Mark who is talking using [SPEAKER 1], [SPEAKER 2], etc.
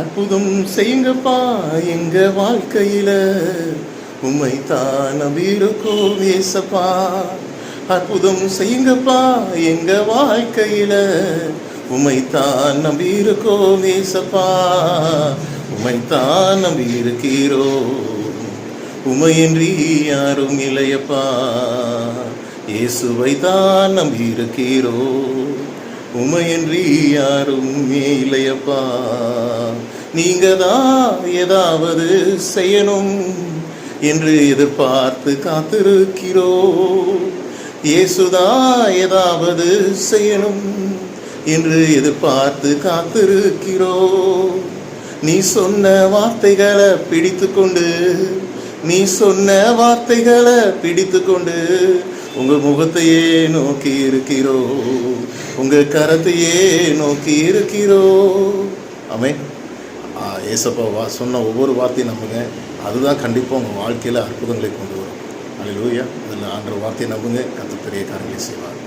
[SPEAKER 1] அற்புதம் செய்யுங்கப்பா எங்க வாழ்க்கையில, உம்மை தான் நம்பியிருக்கோம் ஏசப்பா. அற்புதம் செய்யுங்கப்பா எங்க வாழ்க்கையில, உம்மை தான் நம்பியிருக்கோம் ஏசப்பா. உம்மை தான் நம்பியிருக்கிறோம், உமையின்றி யாரும் இல்லையப்பா. இயேசுவை தான் நம்பியிருக்கிறோம், உமையின்றி யாரும் இல்லையப்பா. நீங்க தான் ஏதாவது செய்யணும் என்று எதிர்பார்த்து காத்திருக்கிறோம். இயேசுதான் ஏதாவது செய்யணும் என்று எதிர்பார்த்து காத்திருக்கிறோம். நீ சொன்ன வார்த்தைகளை பிடித்து கொண்டு, நீ சொன்ன வார்த்தைகளை பிடித்து கொண்டு உங்க முகத்தையே நோக்கி இருக்கிறோம், உங்க கரத்தையே நோக்கி இருக்கிறோம். ஆமென். ஏசப்பா சொன்ன ஒவ்வொரு வார்த்தையும் நம்புங்க, அதுதான் கண்டிப்பாக உங்கள் வாழ்க்கையில் அற்புதங்களை கொண்டு வரும். அல்லேலூயா. அதில் ஆண்டவர் வார்த்தையை நம்புங்க, கர்த்தர் பெரிய காரியங்களை செய்வார்.